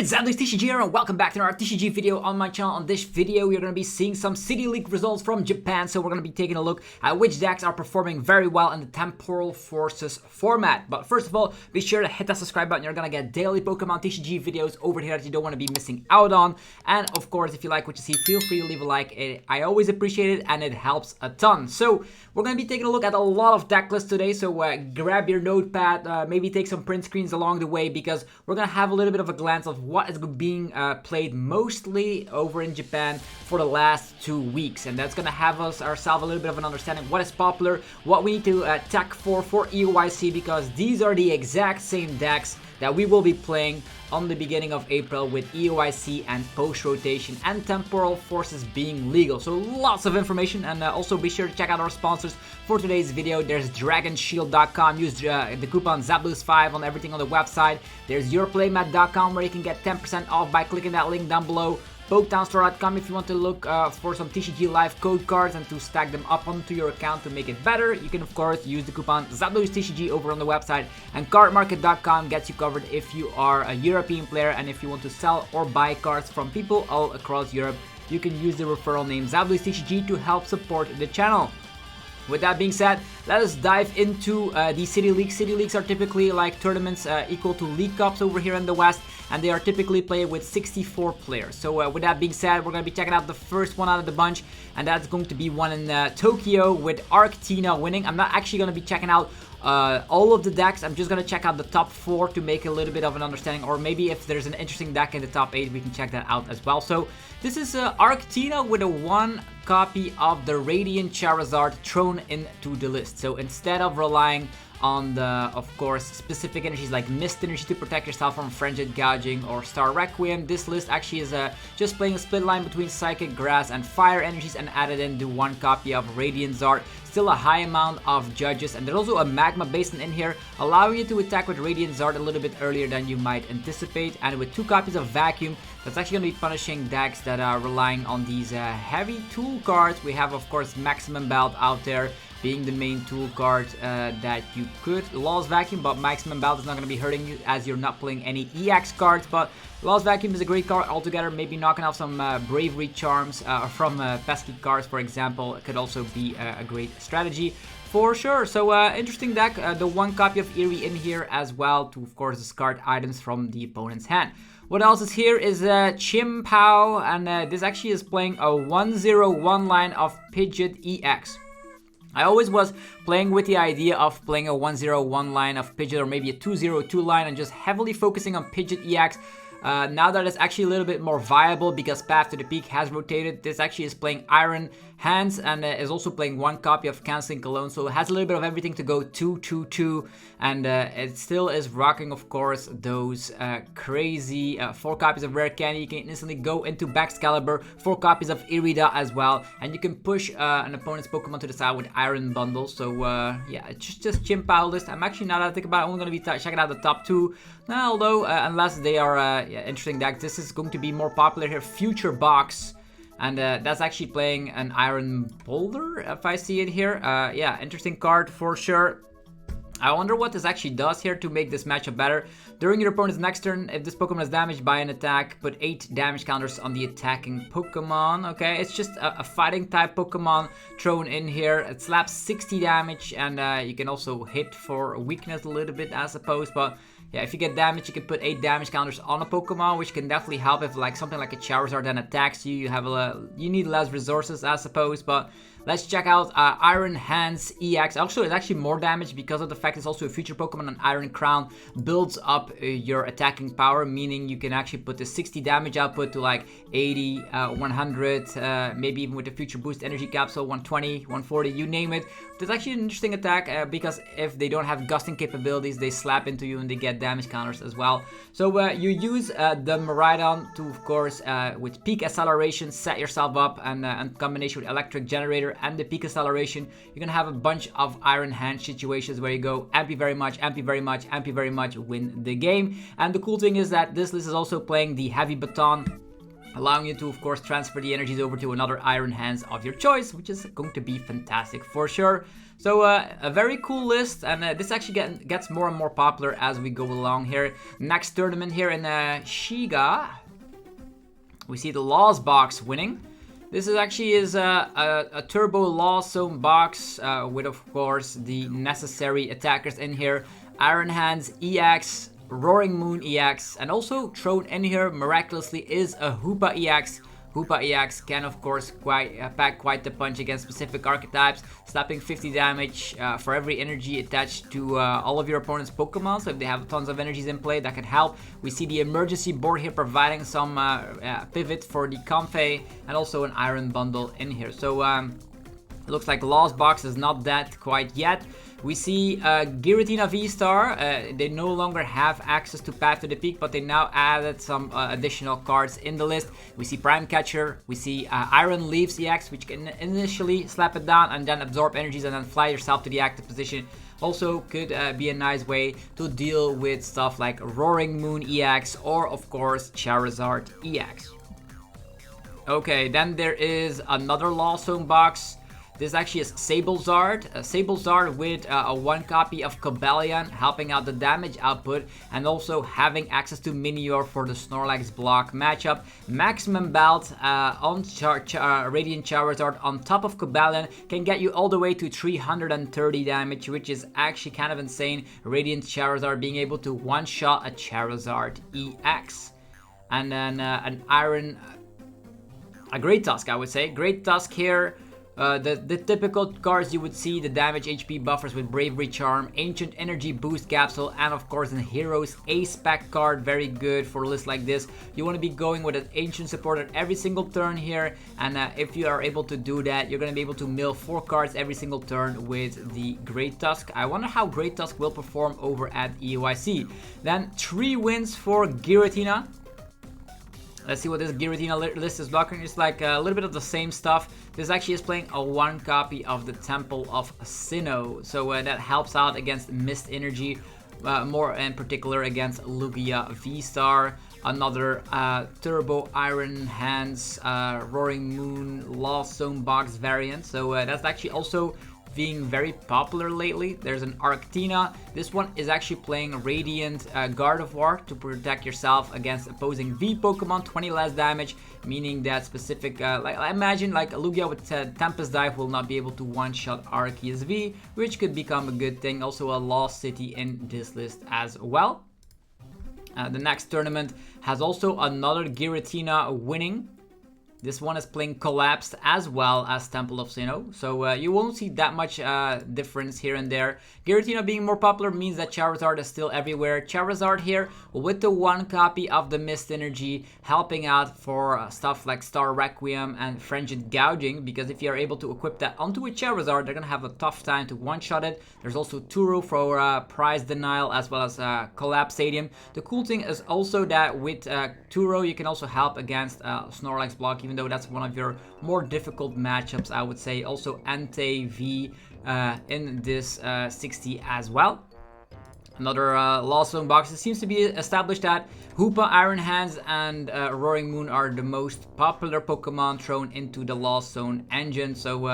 It's LimitlessTCG here and welcome back to another TCG video on my channel. On this video, we're going to be seeing some City League results from Japan. So we're going to be taking a look at which decks are performing very well in the Temporal Forces format. But first of all, be sure to hit that subscribe button. You're going to get daily Pokemon TCG videos over here that you don't want to be missing out on. And of course, if you like what you see, feel free to leave a like. I always appreciate it and it helps a ton. So we're going to be taking a look at a lot of deck lists today. So grab your notepad, maybe take some print screens along the way because we're going to have a little bit of a glance of what is being played mostly over in Japan for the last 2 weeks, and that's gonna have ourselves a little bit of an understanding what is popular, what we need to tech for EUIC, because these are the exact same decks that we will be playing on the beginning of April with EUIC and post-rotation and Temporal Forces being legal. So lots of information, and also be sure to check out our sponsors for today's video. There's DragonShield.com, use the coupon ZABLOOS5 on everything on the website. There's YourPlaymat.com where you can get 10% off by clicking that link down below. PoketownStore.com if you want to look for some TCG Live code cards and to stack them up onto your account to make it better. You can of course use the coupon ZABLOOSTCG over on the website, and CARDMARKET.com gets you covered if you are a European player, and if you want to sell or buy cards from people all across Europe, you can use the referral name ZABLOOSTCG to help support the channel. With that being said, let us dive into the City Leagues. City Leagues are typically like tournaments equal to League Cups over here in the West, and they are typically played with 64 players. So with that being said, we're going to be checking out the first one out of the bunch, and that's going to be one in Tokyo with ArcTina winning. I'm not actually going to be checking out all of the decks. I'm just going to check out the top 4 to make a little bit of an understanding, or maybe if there's an interesting deck in the top 8, we can check that out as well. So this is ArcTina with a 1 copy of the Radiant Charizard thrown into the list. So instead of relying on the, of course, specific energies like Mist Energy to protect yourself from Frenzied Gouging or Star Requiem, this list actually is just playing a split line between Psychic, Grass, and Fire energies, and added into 1 copy of Radiant Zard. Still a high amount of judges, and there's also a Magma Basin in here, allowing you to attack with Radiant Zard a little bit earlier than you might anticipate. And with 2 copies of Vacuum, that's actually going to be punishing decks that are relying on these heavy tool cards. We have, of course, Maximum Belt out there being the main tool card that you could Lost Vacuum, but Maximum Belt is not going to be hurting you as you're not playing any EX cards. But Lost Vacuum is a great card altogether. Maybe knocking off some Bravery Charms from pesky cards, for example, could also be a great strategy for sure. So interesting deck. The 1 copy of Eerie in here as well to, of course, discard items from the opponent's hand. What else is here is Chien-Pao, and this actually is playing a 1/0/1 line of Pidgeot EX. I always was playing with the idea of playing a 1/0/1 line of Pidgeot, or maybe a 2/0/2 line, and just heavily focusing on Pidgeot EX. Now that it's actually a little bit more viable because Path to the Peak has rotated, this actually is playing Iron Hands, and is also playing 1 copy of Canceling Cologne, so it has a little bit of everything to go 2/2/2, and it still is rocking, of course, those crazy 4 copies of Rare Candy. You can instantly go into Baxcalibur, 4 copies of Irida as well, and you can push an opponent's Pokemon to the side with Iron Bundles. So yeah, it's just Chien-Pao list. I'm actually, now that I think about it, I'm only going to be checking out the top 2. Now, although unless they are interesting decks, this is going to be more popular here. Future Box. And that's actually playing an Iron Boulder, if I see it here. Yeah, interesting card for sure. I wonder what this actually does here to make this matchup better. During your opponent's next turn, if this Pokemon is damaged by an attack, put 8 damage counters on the attacking Pokemon. Okay, it's just a fighting type Pokemon thrown in here. It slaps 60 damage, and you can also hit for weakness a little bit, I suppose. But yeah, if you get damage, you can put 8 damage counters on a Pokemon, which can definitely help if like something like a Charizard then attacks you. You need less resources, I suppose. But let's check out Iron Hands EX. Also, it's actually more damage because of the fact it's also a future Pokemon, and Iron Crown builds up your attacking power, meaning you can actually put the 60 damage output to like 80, 100, maybe even with the future boost energy capsule, 120, 140, you name it. It's actually an interesting attack because if they don't have gusting capabilities, they slap into you and they get damage counters as well. So you use the Miraidon to, of course, with Peak Acceleration, set yourself up, and in combination with Electric Generator and the Peak Acceleration, you're gonna have a bunch of Iron Hand situations where you go Ampy very much, Ampy very much, Ampy very much, win the game. And the cool thing is that this list is also playing the Heavy Baton allowing you to, of course, transfer the energies over to another Iron Hands of your choice, which is going to be fantastic for sure. So a very cool list, and this actually gets more and more popular as we go along here. Next tournament here in Shiga, we see the Lost Box winning. This is actually a Turbo Lost Zone box with, of course, the necessary attackers in here. Iron Hands EX, Roaring Moon EX, and also thrown in here miraculously is a Hoopa EX. Hoopa EX can, of course, pack quite the punch against specific archetypes, slapping 50 damage for every energy attached to all of your opponent's Pokemon. So if they have tons of energies in play, that could help. We see the emergency board here providing some pivot for the Comfey, and also an Iron Bundle in here. So it looks like Lost Box is not that quite yet. We see Giratina VSTAR. They no longer have access to Path to the Peak, but they now added some additional cards in the list. We see Prime Catcher. We see Iron Leaves EX, which can initially slap it down and then absorb energies and then fly yourself to the active position. Also could be a nice way to deal with stuff like Roaring Moon EX or, of course, Charizard EX. Okay, then there is another Lost Zone box. This actually is Sablezard. Sablezard with a 1 copy of Cobalion, helping out the damage output, and also having access to Minior for the Snorlax block matchup. Maximum Belt on Radiant Charizard on top of Cobalion can get you all the way to 330 damage, which is actually kind of insane. Radiant Charizard being able to one-shot a Charizard EX. And then a Great Tusk, I would say. Great Tusk here. The typical cards you would see, the damage HP buffers with Bravery Charm, Ancient Energy Boost Capsule, and of course the Heroes Ace Pack card, very good for a list like this. You want to be going with an Ancient support at every single turn here, and if you are able to do that, you're going to be able to mill 4 cards every single turn with the Great Tusk. I wonder how Great Tusk will perform over at EUIC. Then 3 wins for Giratina. Let's see what this Giratina list is blocking. It's like a little bit of the same stuff. This actually is playing a 1 copy of the Temple of Sinnoh. So that helps out against Mist Energy, more in particular against Lugia VSTAR. Another Turbo Iron Hands, Roaring Moon, Lost Zone box variant. So that's actually also being very popular lately. There's an ArcTina. This one is actually playing Radiant Gardevoir to protect yourself against opposing V Pokemon, 20 less damage, meaning that specific, like I imagine like Lugia with Tempest Dive will not be able to one-shot Arceus V, which could become a good thing. Also a Lost City in this list as well. The next tournament has also another Giratina winning. This one is playing Collapsed as well as Temple of Sinnoh, so you won't see that much difference here and there. Giratina being more popular means that Charizard is still everywhere. Charizard here with the 1 copy of the Mist Energy, helping out for stuff like Star Requiem and Frenzied Gouging, because if you are able to equip that onto a Charizard, they're gonna have a tough time to one-shot it. There's also Turo for Prize Denial as well as Collapse Stadium. The cool thing is also that with Turo you can also help against Snorlax block, even though that's one of your more difficult matchups, I would say. Also Ante V in this 60 as well. Another Lost Zone box. It seems to be established that Hoopa, Iron Hands, and Roaring Moon are the most popular Pokemon thrown into the Lost Zone engine. So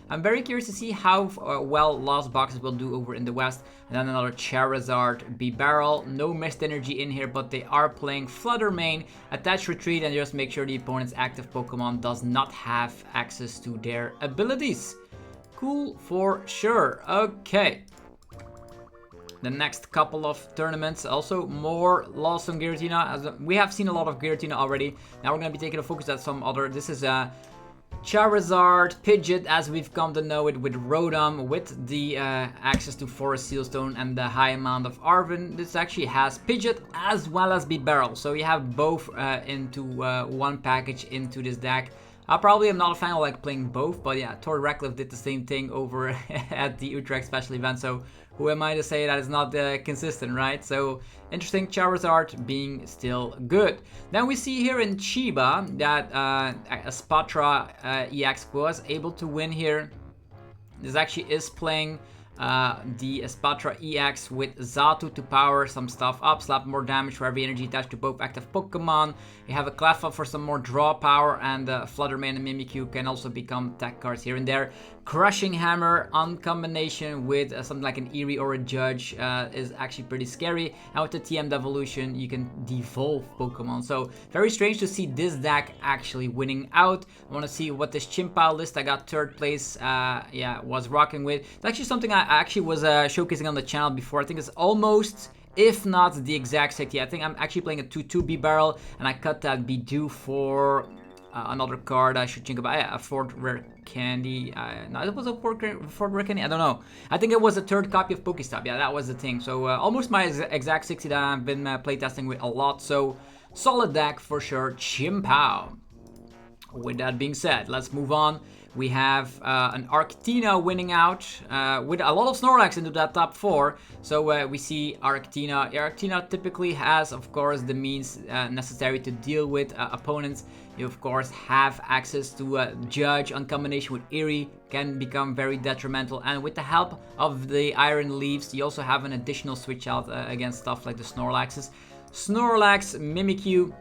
I'm very curious to see how well Lost Boxes will do over in the West. And then another Charizard B-Barrel. No Mist Energy in here, but they are playing Flutter Mane, Attach Retreat, and just make sure the opponent's active Pokemon does not have access to their abilities. Cool for sure. Okay. The next couple of tournaments, also more Lost Zone Giratina. As we have seen a lot of Giratina already. Now we're going to be taking a focus at some other. This is Charizard Pidgeot, as we've come to know it, with Rotom, with the access to Forest Sealstone and the high amount of Arven. This actually has Pidgeot as well as B-Barrel, so you have both into one package into this deck. I probably am not a fan of like playing both, but yeah, Tor Reckliffe did the same thing over at the Utrecht special event, so who am I to say that it's not consistent, right? So interesting, Charizard being still good. Then we see here in Chiba that Espathra EX was able to win here. This actually is playing the Espathra EX with Xatu to power some stuff up, slap more damage for every energy attached to both active Pokemon. You have a Cleffa for some more draw power, and Fluttermane and Mimikyu can also become tech cards here and there. Crushing Hammer on combination with something like an Eerie or a Judge is actually pretty scary. And with the TM Devolution, you can devolve Pokemon. So very strange to see this deck actually winning out. I want to see what this Chien-Pao list I got third place was rocking with. It's actually something I actually was showcasing on the channel before. I think it's almost, if not the exact 60. I think I'm actually playing a 2-2 B-Barrel, and I cut that Bidoof for another card I should think about. A 4th Rare Candy. No, it was a 4th Rare Candy. I don't know. I think it was a 3rd copy of Pokestop. Yeah, that was the thing. So almost my exact 60 that I've been playtesting with a lot. So solid deck for sure. Chien-Pao. With that being said, let's move on. We have an ArcTina winning out with a lot of Snorlax into that top 4. So we see ArcTina. ArcTina typically has, of course, the means necessary to deal with opponents. You, of course, have access to Judge on combination with Eerie, can become very detrimental. And with the help of the Iron Leaves, you also have an additional switch out against stuff like the Snorlaxes. Snorlax, Mimikyu,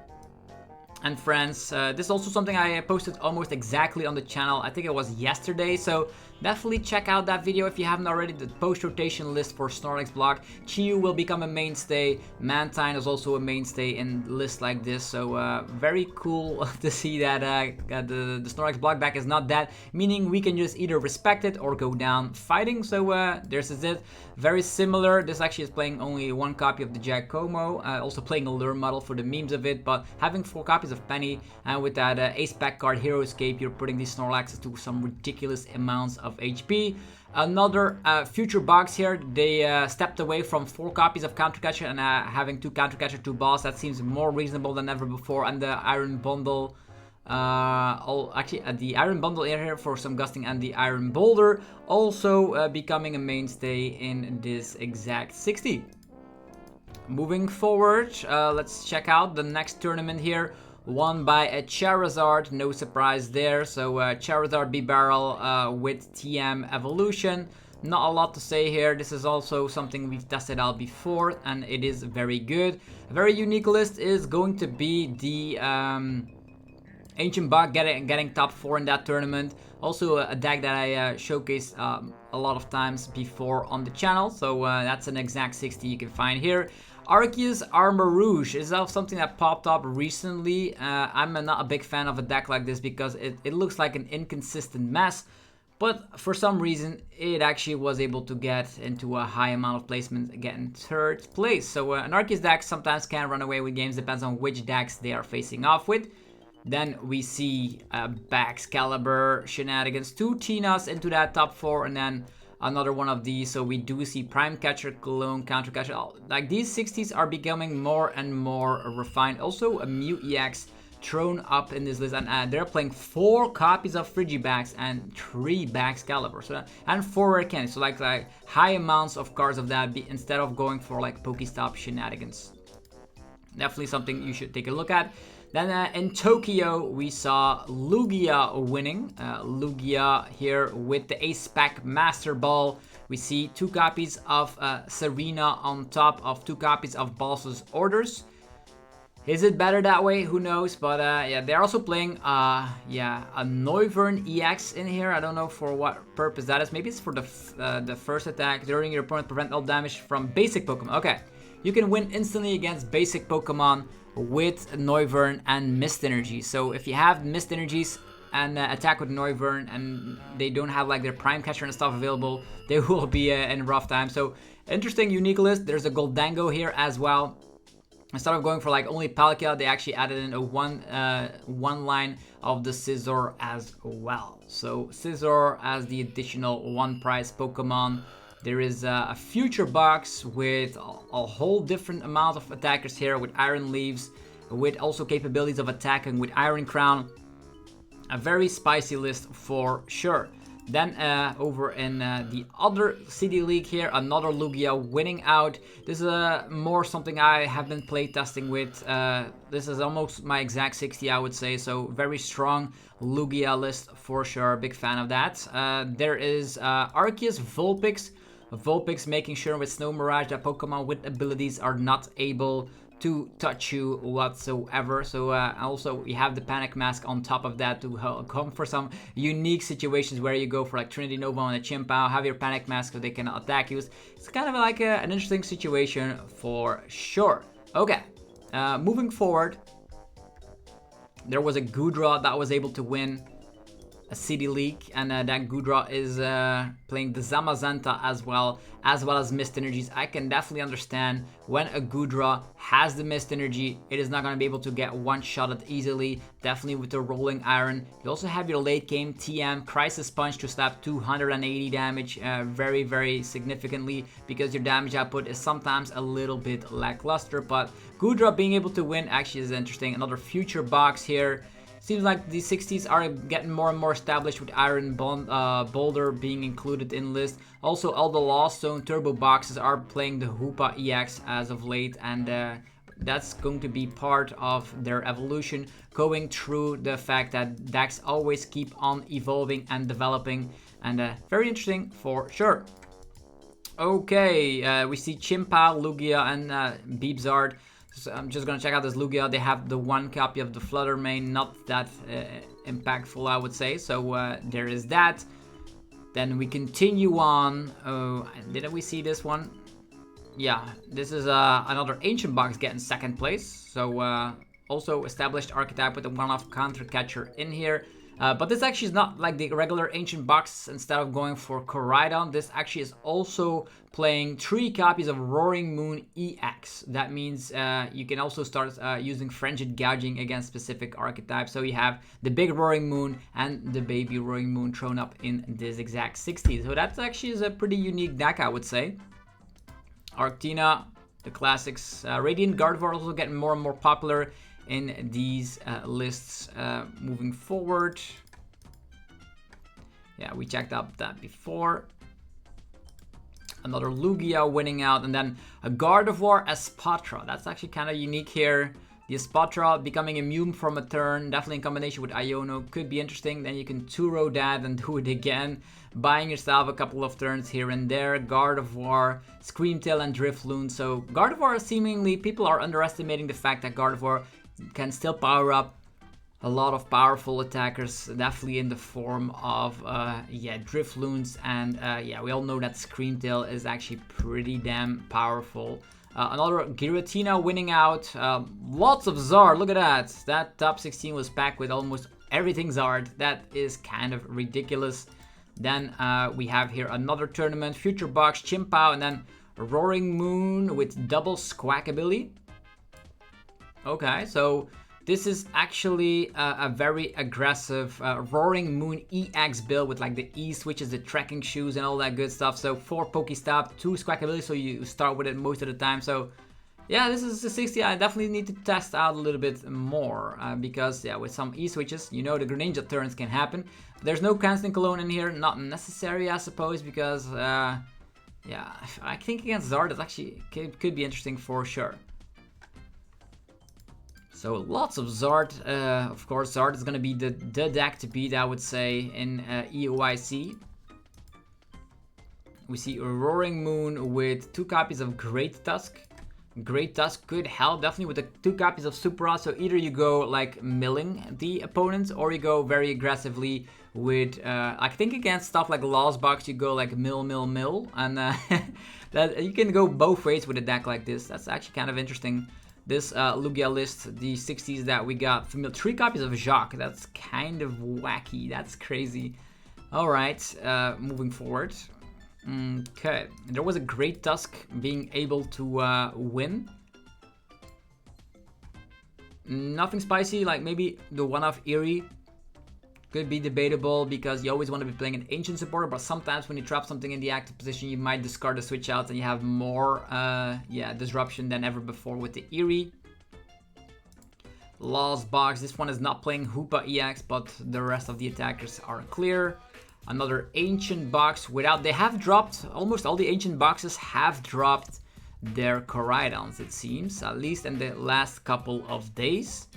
and friends. This is also something I posted almost exactly on the channel. I think it was yesterday, so definitely check out that video if you haven't already. The post-rotation list for Snorlax block. Chiyu will become a mainstay. Mantine is also a mainstay in lists like this, so very cool to see that the Snorlax block back is not that, meaning we can just either respect it or go down fighting. So this is it. Very similar. This actually is playing only 1 copy of the Giacomo, also playing a lure model for the memes of it, but having 4 copies of Penny, and with that Ace Pack card Hero Escape, you're putting these Snorlaxes to some ridiculous amounts of HP. Another future box here. They stepped away from 4 copies of Counter Catcher and having 2 Counter Catcher, 2 balls. That seems more reasonable than ever before. And the Iron Bundle, the Iron Bundle in here for some gusting, and the Iron Boulder also becoming a mainstay in this exact 60. Moving forward, let's check out the next tournament here. Won by a Charizard, no surprise there. So Charizard B-Barrel with TM Evolution. Not a lot to say here. This is also something we've tested out before, and it is very good. A very unique list is going to be the Ancient Bug getting top 4 in that tournament. Also a deck that I showcased a lot of times before on the channel. So that's an exact 60 you can find here. Arceus Armor Rouge is something that popped up recently. I'm not a big fan of a deck like this because it looks like an inconsistent mess. But for some reason, it actually was able to get into a high amount of placement, getting 3rd place. So an Arceus deck sometimes can run away with games, depends on which decks they are facing off with. Then we see Baxcalibur shenanigans, 2 Tinas into that top 4, and then another one of these. So we do see Prime Catcher, Clone, Counter Catcher. Like these 60s are becoming more and more refined. Also a Mew EX thrown up in this list, and they're playing 4 copies of Frigibax and 3 Baxcalibur, so and 4 Rare Candy. So like high amounts of cards of that instead of going for like Pokestop shenanigans. Definitely something you should take a look at. Then in Tokyo, we saw Lugia winning. Lugia here with the Ace Pack Master Ball. We see 2 copies of Serena on top of 2 copies of Boss's Orders. Is it better that way? Who knows? But yeah, they're also playing a Noivern EX in here. I don't know for what purpose that is. Maybe it's for the first attack during your opponent, prevent all damage from basic Pokemon. Okay, you can win instantly against basic Pokemon with Noivern and Mist Energy. So if you have Mist Energies and attack with Noivern and they don't have like their Prime Catcher and stuff available, they will be in a rough time. So interesting, unique list. There's a Gholdengo here as well. Instead of going for like only Palkia, they actually added in a one line of the Scizor as well. So Scizor as the additional 1 prize Pokemon. There is a future box with a whole different amount of attackers here with Iron Leaves, with also capabilities of attacking with Iron Crown. A very spicy list for sure. Then over in the other City League here, another Lugia winning out. This is more something I have been playtesting with. This is almost my exact 60, I would say. So very strong Lugia list for sure. Big fan of that. There is Arceus Vulpix Vulpix, making sure with Snow Mirage that Pokemon with abilities are not able to touch you whatsoever. So also we have the Panic Mask on top of that to come for some unique situations where you go for like Trinity Nova and a Chien-Pao, have your Panic Mask so they cannot attack you. It's kind of like an interesting situation for sure. Okay, moving forward, there was a Goodra that was able to win a City League, and that Goodra is playing the Zamazenta as well as Mist Energies. I can definitely understand when a Goodra has the Mist Energy, it is not going to be able to get one-shotted easily, definitely with the Rolling Iron. You also have your late game TM, Crisis Punch to slap 280 damage very, very significantly, because your damage output is sometimes a little bit lackluster, but Goodra being able to win actually is interesting. Another future box here. Seems like the 60s are getting more and more established with Iron Boulder being included in list. Also, all the Lost Zone Turbo boxes are playing the Hoopa EX as of late, and that's going to be part of their evolution, going through the fact that decks always keep on evolving and developing, and very interesting for sure. Okay, we see Chien-Pao, Lugia, and Beepzard. So I'm just gonna check out this Lugia. They have the one copy of the Flutter Mane, not that impactful, I would say. So there is that. Then we continue on. Didn't we see this one? Yeah, this is another Ancient box getting second place. So also established archetype with a one-off counter catcher in here. But this actually is not like the regular Ancient box. Instead of going for Koraidon, this actually is also playing 3 copies of Roaring Moon EX. That means you can also start using Frenzied Gouging against specific archetypes. So you have the big Roaring Moon and the baby Roaring Moon thrown up in this exact 60. So that actually is a pretty unique deck, I would say. ArcTina, the classics. Radiant Gardevoir also getting more and more popular in these lists moving forward. Yeah, we checked out that before. Another Lugia winning out, and then a Gardevoir Espathra. That's actually kind of unique here. The Espathra becoming immune from a turn, definitely in combination with Iono, could be interesting. Then you can 2-row that and do it again, buying yourself a couple of turns here and there. Gardevoir, Screamtail, and Drifloon. So Gardevoir, seemingly, people are underestimating the fact that Gardevoir can still power up a lot of powerful attackers, definitely in the form of Drifloons, and yeah, we all know that Screamtail is actually pretty damn powerful. Another Giratina winning out, lots of Zard, look at that. That top 16 was packed with almost everything Zard. That is kind of ridiculous. Then we have here another tournament, Future Box, Chien-Pao, and then Roaring Moon with double Squack ability. Okay, so this is actually a very aggressive Roaring Moon EX build with like the E switches, the tracking shoes, and all that good stuff. So 4 Pokestop, 2 Squack ability, so you start with it most of the time. So yeah, this is the 60 I definitely need to test out a little bit more because yeah, with some E switches, you know, the Greninja turns can happen. There's no Canceling Cologne in here, not necessary, I suppose, because yeah, I think against Zard that actually could be interesting for sure. So lots of Zard, of course. Zard is going to be the deck to beat, I would say, in EUIC. We see a Roaring Moon with 2 copies of Great Tusk. Great Tusk could help, definitely, with the 2 copies of Supra. So either you go like milling the opponents, or you go very aggressively with, I think against stuff like Lost Box, you go like mill. And that you can go both ways with a deck like this. That's actually kind of interesting. This Lugia list, the 60s that we got, 3 copies of Jacques. That's kind of wacky. That's crazy. All right, moving forward. Okay, there was a Great Tusk being able to win. Nothing spicy, like maybe the one-off Eerie could be debatable because you always want to be playing an Ancient supporter, but sometimes when you trap something in the active position, you might discard the switch outs and you have more disruption than ever before with the Eerie. Lost Box, this one is not playing Hoopa EX, but the rest of the attackers are clear. Another Ancient box without, they have dropped, almost all the Ancient boxes have dropped their Koraidons, it seems, at least in the last couple of days.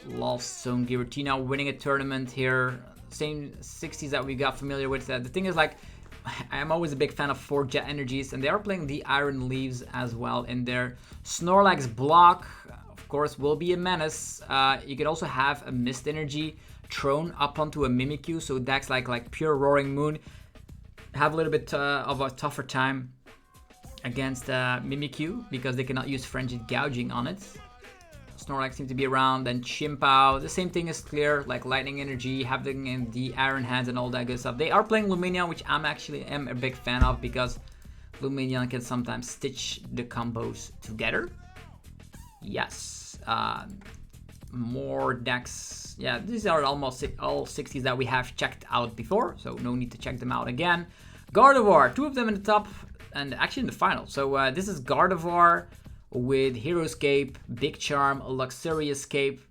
Lost Zone Giratina winning a tournament here. Same 60s that we got familiar with. The thing is, like, I'm always a big fan of 4 Jet Energies, and they are playing the Iron Leaves as well in there. Snorlax block, of course, will be a menace. You could also have a Mist Energy thrown up onto a Mimikyu, so decks like pure Roaring Moon have a little bit of a tougher time against Mimikyu because they cannot use Frenzied Gouging on it. Snorlax seems to be around, then Chien-Pao. The same thing is clear, like Lightning Energy, having in the Iron Hands and all that good stuff. They are playing Lumineon, which I'm actually a big fan of because Lumineon can sometimes stitch the combos together. Yes. More decks. Yeah, these are almost all 60s that we have checked out before, so no need to check them out again. Gardevoir, 2 of them in the top and actually in the final. So this is Gardevoir with Hero Escape, Big Charm, Luxurious Escape.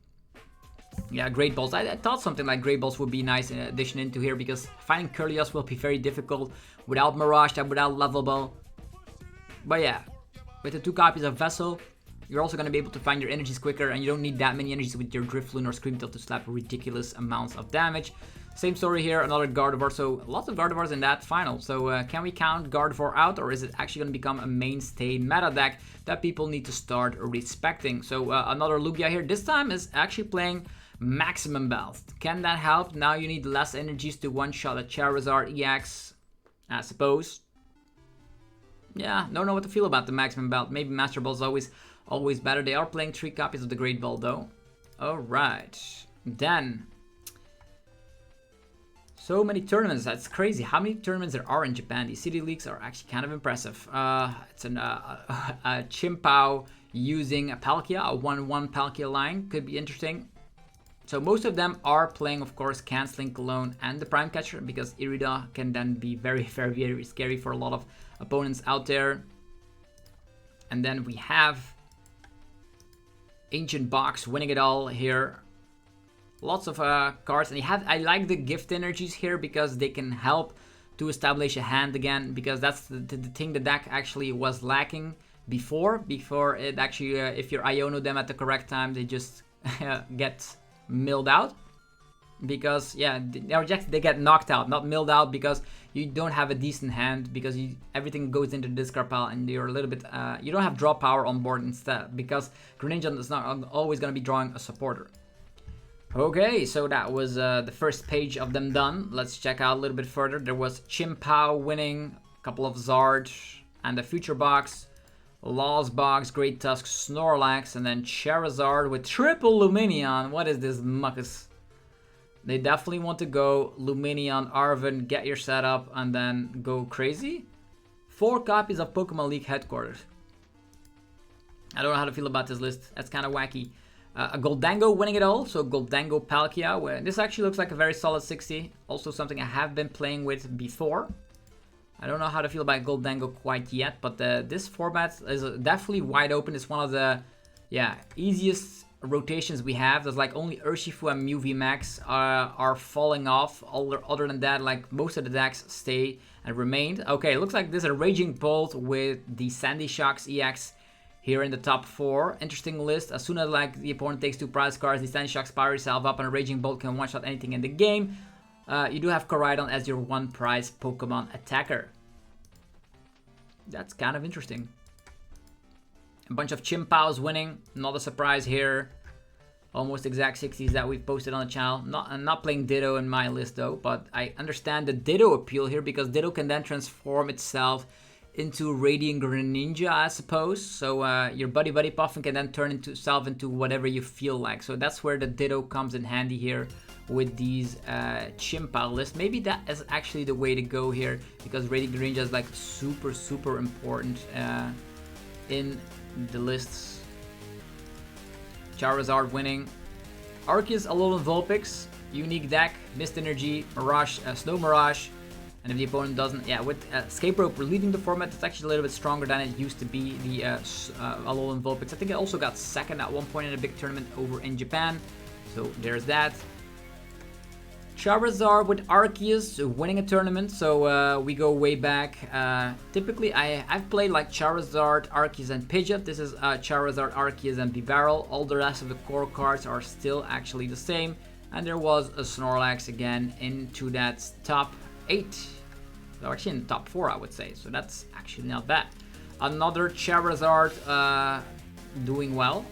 Yeah, Great Balls. I thought something like Great Balls would be nice in addition into here because finding Curlios will be very difficult without Mirage and without Level Ball. But yeah, with the 2 copies of Vessel, you're also going to be able to find your energies quicker, and you don't need that many energies with your Drifloon or Screamtail to slap ridiculous amounts of damage. Same story here, another Gardevoir, so lots of Gardevoirs in that final. So can we count Gardevoir out, or is it actually going to become a mainstay meta deck that people need to start respecting? So another Lugia here, this time is actually playing Maximum Belt. Can that help? Now you need less energies to one-shot a Charizard EX, I suppose. Yeah, don't know what to feel about the Maximum Belt. Maybe Master Ball is always better. They are playing 3 copies of the Great Ball though. Alright, then... so many tournaments, that's crazy. How many tournaments there are in Japan? These city leagues are actually kind of impressive. It's a Chien-Pao using a Palkia, a 1-1 Palkia line. Could be interesting. So most of them are playing, of course, Canceling Cologne and the Prime Catcher, because Irida can then be very, very, very scary for a lot of opponents out there. And then we have Ancient Box winning it all here. Lots of cards, and I like the gift energies here because they can help to establish a hand again, because that's the thing the deck actually was lacking before it actually, if you Iono them at the correct time, they just get milled out. Because yeah, they get knocked out, not milled out because you don't have a decent hand, because everything goes into the discard pile and you're a little bit, you don't have draw power on board instead, because Greninja is not always going to be drawing a supporter. Okay, so that was the first page of them done. Let's check out a little bit further. There was Chien-Pao winning, a couple of Zard, and the Future Box, Lost Box, Great Tusk, Snorlax, and then Charizard with triple Lumineon. What is this muckus? They definitely want to go Lumineon, Arven, get your setup, and then go crazy. 4 copies of Pokemon League Headquarters. I don't know how to feel about this list. That's kind of wacky. A Gholdengo winning it all, so Gholdengo Palkia. Where this actually looks like a very solid 60. Also something I have been playing with before. I don't know how to feel about Gholdengo quite yet, but this format is definitely wide open. It's one of the easiest rotations we have. There's like only Urshifu and Mew VMAX are falling off. Other than that, like most of the decks stay and remain. Okay, it looks like there's a Raging Bolt with the Sandy Shocks EX here in the top 4. Interesting list. As soon as like the opponent takes 2 prize cards, the Sandy Shocks power yourself up, and a Raging Bolt can one-shot anything in the game. You do have Koraidon as your 1 prize Pokemon attacker. That's kind of interesting. A bunch of Chien-Paos winning. Not a surprise here. Almost exact 60s that we've posted on the channel. I'm not playing Ditto in my list though, but I understand the Ditto appeal here, because Ditto can then transform itself into Radiant Greninja, I suppose. So your Buddy Puffin can then turn itself into whatever you feel like. So that's where the Ditto comes in handy here with these Chien-Pao lists. Maybe that is actually the way to go here, because Radiant Greninja is like super, super important in the lists. Charizard winning. Arceus Vulpix, unique deck, Mist Energy, Mirage, Snow Mirage. And if the opponent doesn't, with Escape Rope leading the format, it's actually a little bit stronger than it used to be, the Alolan Vulpix. I think it also got second at one point in a big tournament over in Japan. So there's that. Charizard with Arceus winning a tournament, so we go way back. Typically, I've played like Charizard, Arceus, and Pidgeot. This is Charizard, Arceus, and Bibarel. All the rest of the core cards are still actually the same. And there was a Snorlax again into that top 8. They're actually in the top 4, I would say. So that's actually not bad. Another Charizard doing well.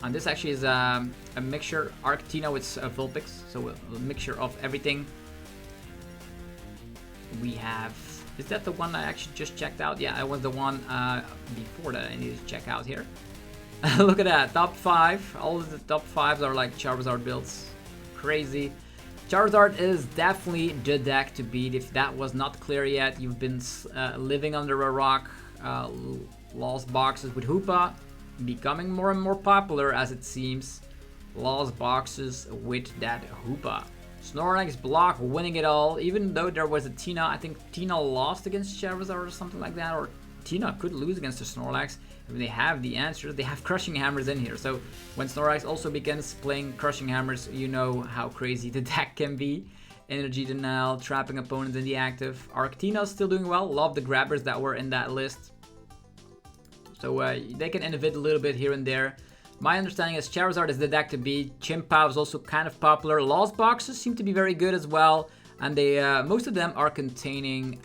And this actually is a mixture, ArcTina with Vulpix. So a mixture of everything. We have, is that the one I actually just checked out? Yeah, it was the one before that I needed to check out here. Look at that, top 5. All of the top 5s are like Charizard builds. Crazy. Charizard is definitely the deck to beat. If that was not clear yet, you've been living under a rock. Lost boxes with Hoopa becoming more and more popular as it seems. Lost boxes with that Hoopa. Snorlax block winning it all, even though there was a Tina. I think Tina lost against Charizard or something like that, or Tina could lose against the Snorlax. I mean, they have the answers, they have Crushing Hammers in here. So when Snorlax also begins playing Crushing Hammers, you know how crazy the deck can be. Energy Denial, trapping opponents in the active. ArcTina is still doing well. Love the grabbers that were in that list. So they can innovate a little bit here and there. My understanding is Charizard is the deck to beat. Chien-Pao is also kind of popular. Lost boxes seem to be very good as well. And they most of them are containing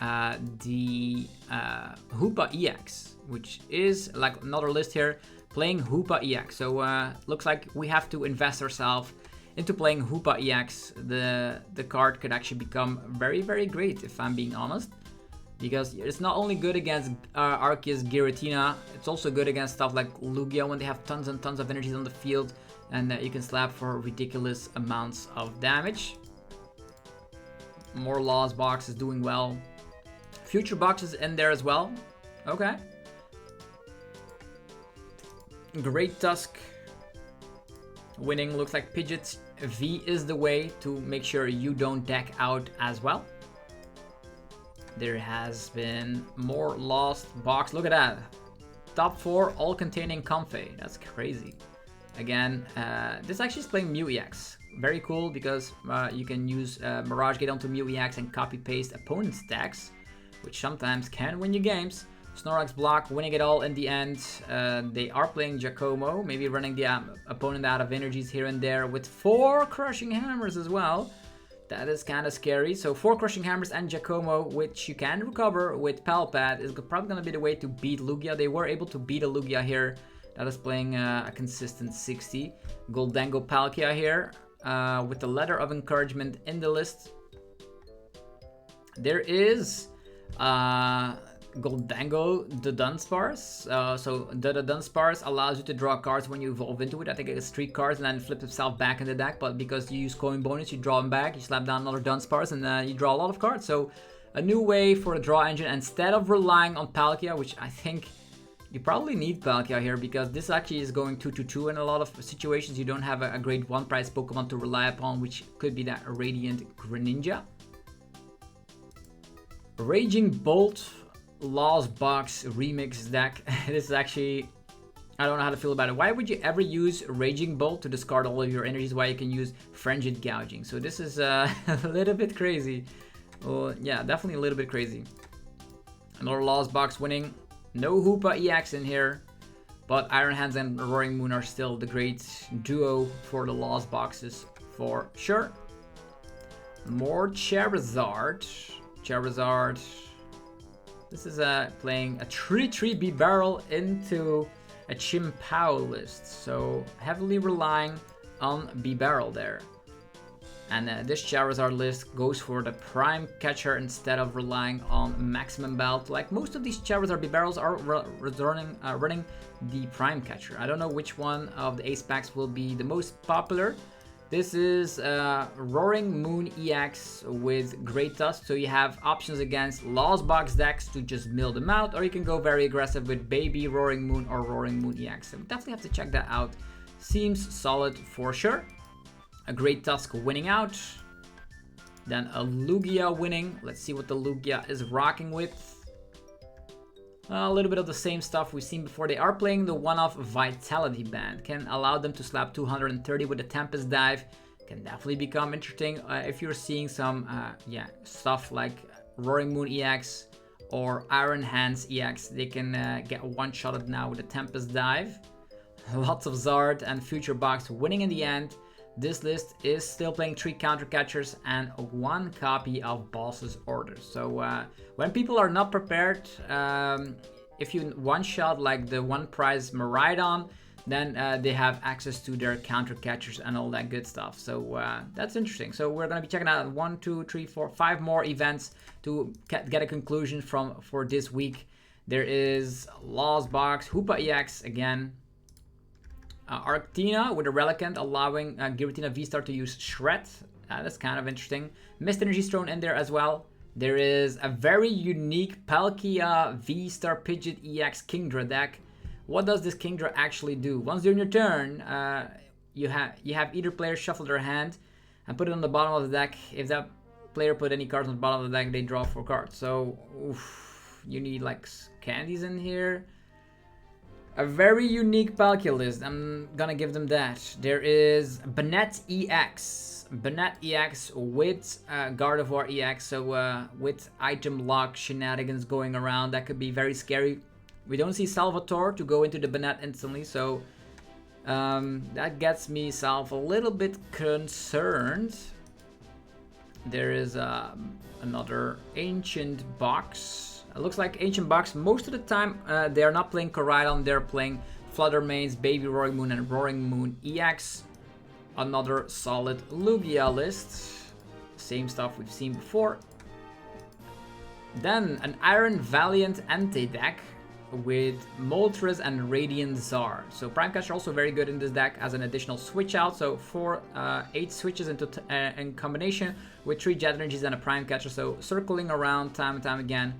the Hoopa EX, which is like another list here, playing Hoopa EX. So looks like we have to invest ourselves into playing Hoopa EX. The card could actually become very, very great, if I'm being honest. Because it's not only good against Arceus Giratina, it's also good against stuff like Lugia when they have tons and tons of energies on the field. And you can slap for ridiculous amounts of damage. More Lost boxes doing well. Future boxes in there as well. Okay. Great Tusk winning. Looks like Pidgeot V is the way to make sure you don't deck out as well. There has been more Lost box. Look at that. Top 4 all containing Comfey. That's crazy. Again, this actually is playing Mew EX. Very cool because you can use Mirage Gate onto Mew EX and copy paste opponent's decks, which sometimes can win you games. Snorlax block, winning it all in the end. They are playing Giacomo, maybe running the opponent out of energies here and there with 4 Crushing Hammers as well. That is kind of scary. So 4 Crushing Hammers and Giacomo, which you can recover with Palpat, is probably going to be the way to beat Lugia. They were able to beat a Lugia here that is playing a consistent 60. Gholdengo Palkia here with the Letter of Encouragement in the list. There is Gholdengo, the Dunsparce. So the Dunsparce allows you to draw cards when you evolve into it. I think it's 3 cards and then flips itself back in the deck. But because you use coin bonus, you draw them back, you slap down another Dunsparce, and you draw a lot of cards. So a new way for a draw engine instead of relying on Palkia, which I think you probably need Palkia here because this actually is going 2-2 in a lot of situations. You don't have a great one-price Pokemon to rely upon, which could be that Radiant Greninja. Raging Bolt Lost Box Remix deck. This is actually, I don't know how to feel about it. Why would you ever use Raging Bolt to discard all of your energies? Why you can use Frenzied Gouging? So this is a little bit crazy. Well, yeah, definitely a little bit crazy. Another Lost Box winning. No Hoopa EX in here, but Iron Hands and Roaring Moon are still the great duo for the Lost Boxes for sure. More Charizard. This is playing a 3/3 B-Barrel into a Chien-Pao list, so heavily relying on B-Barrel there. And this Charizard list goes for the Prime Catcher instead of relying on Maximum Belt. Like most of these Charizard B-Barrels are running the Prime Catcher. I don't know which one of the ace packs will be the most popular. This is Roaring Moon EX with Great Tusk. So you have options against Lost Box decks to just mill them out, or you can go very aggressive with Baby Roaring Moon or Roaring Moon EX. So definitely have to check that out. Seems solid for sure. A Great Tusk winning out. Then a Lugia winning. Let's see what the Lugia is rocking with. A little bit of the same stuff we've seen before. They are playing the one-off Vitality Band. Can allow them to slap 230 with the Tempest Dive. Can definitely become interesting if you're seeing some stuff like Roaring Moon EX or Iron Hands EX. They can get one-shotted now with the Tempest Dive. Lots of Zard and Future Box winning in the end. this list is still playing 3 counter catchers and 1 copy of Boss's Orders. So when people are not prepared, if you one-shot like the one prize Miraidon, then they have access to their counter catchers and all that good stuff. So that's interesting. So we're gonna be checking out 1, 2, 3, 4, 5 more events to get a conclusion for this week. There is Lost Box, Hoopa EX again, ArcTina with a Relicanth allowing Giratina VSTAR to use Shred. That's kind of interesting. Mist Energy's thrown in there as well. There is a very unique Palkia VSTAR Pidgeot EX Kingdra deck. What does this Kingdra actually do? Once during your turn, you have either player shuffle their hand and put it on the bottom of the deck. If that player put any cards on the bottom of the deck, they draw 4 cards. So oof, you need like candies in here. A very unique Palkia list. I'm gonna give them that. There is Banette EX. Banette EX with Gardevoir EX. So with item lock shenanigans going around, that could be very scary. We don't see Salvatore to go into the Banette instantly, so that gets me a little bit concerned. There is another Ancient box. It looks like Ancient box. Most of the time, they are not playing Koraidon. They're playing Fluttermanes, Baby Roaring Moon, and Roaring Moon EX. Another solid Lugia list. Same stuff we've seen before. Then an Iron Valiant anti-deck with Moltres and Radiant Czar. So Prime Catcher also very good in this deck as an additional switch out. So 8 switches in combination with 3 Jet Energies and a Prime Catcher. So circling around time and time again.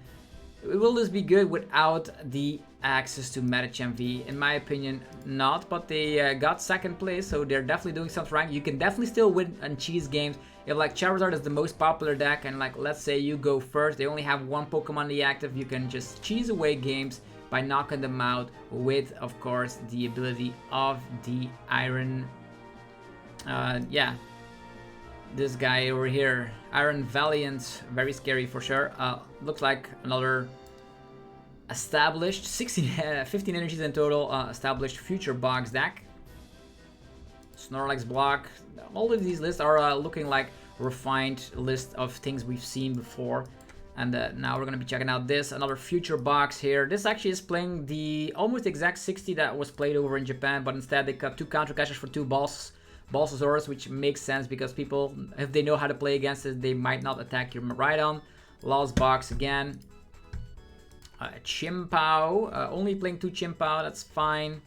Will this be good without the access to Medicham V? In my opinion, not. But they got 2nd place, so they're definitely doing something right. You can definitely still win and cheese games. If like Charizard is the most popular deck, and like let's say you go first, they only have 1 Pokemon in the active, you can just cheese away games by knocking them out with, of course, the ability of the Iron. This guy over here, Iron Valiant, very scary for sure. Looks like another established 15 energies in total, established future box deck. Snorlax block. All of these lists are looking like refined list of things we've seen before. And now we're going to be checking out this, another future box here. This actually is playing the almost exact 60 that was played over in Japan, but instead they cut 2 counter catchers for 2 Bossasaurus, which makes sense because people, if they know how to play against it, they might not attack your Miraidon. Lost box again. Chien-Pao, only playing 2 Chien-Pao, that's fine.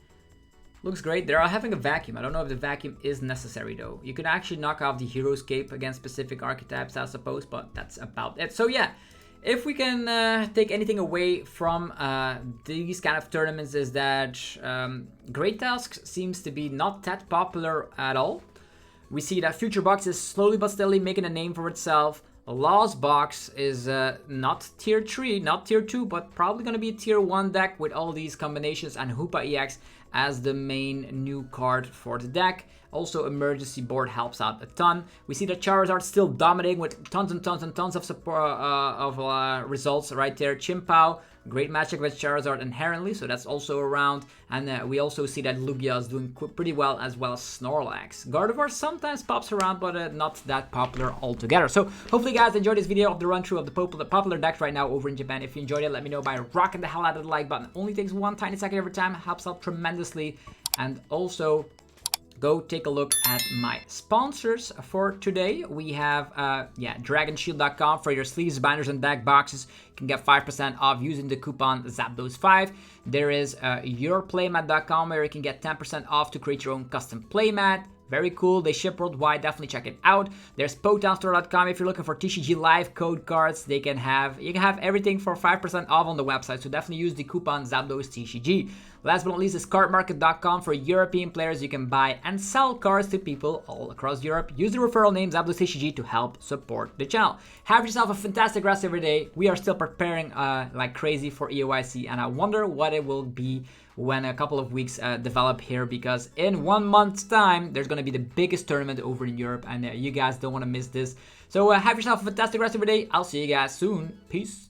Looks great. They're having a vacuum. I don't know if the vacuum is necessary though. You could actually knock off the Hero's Cape against specific archetypes, I suppose, but that's about it. So yeah, if we can take anything away from these kind of tournaments is that Great Tusk seems to be not that popular at all. We see that Future Box is slowly but steadily making a name for itself. Lost Box is not tier 3, not tier 2, but probably going to be a tier 1 deck with all these combinations, and Hoopa EX as the main new card for the deck. Also, Emergency Board helps out a ton. We see that Charizard still dominating with tons and tons and tons of support results right there. Chien-Pao, great matchup with Charizard inherently, so that's also around. And we also see that Lugia is doing pretty well, as well as Snorlax. Gardevoir sometimes pops around, but not that popular altogether. So hopefully, guys, enjoyed this video of the run through of the popular decks right now over in Japan. If you enjoyed it, let me know by rocking the hell out of the like button. It only takes 1 tiny second every time, helps out tremendously. And also, go take a look at my sponsors for today. We have dragonshield.com for your sleeves, binders, and deck boxes. You can get 5% off using the coupon ZAPTHOSE5. There is yourplaymat.com where you can get 10% off to create your own custom playmat. Very cool. They ship worldwide. Definitely check it out. There's PotownStore.com if you're looking for TCG live code cards. You can have everything for 5% off on the website. So definitely use the coupon ZAPTHOSETCG. Last but not least is CardMarket.com for European players. You can buy and sell cards to people all across Europe. Use the referral name ZAPTHOSETCG to help support the channel. Have yourself a fantastic rest of your day. We are still preparing like crazy for EUIC, and I wonder what it will be when a couple of weeks develop here, because in 1 month's time there's going to be the biggest tournament over in Europe, and you guys don't want to miss this. So have yourself a fantastic rest of your day. I'll see you guys soon. Peace.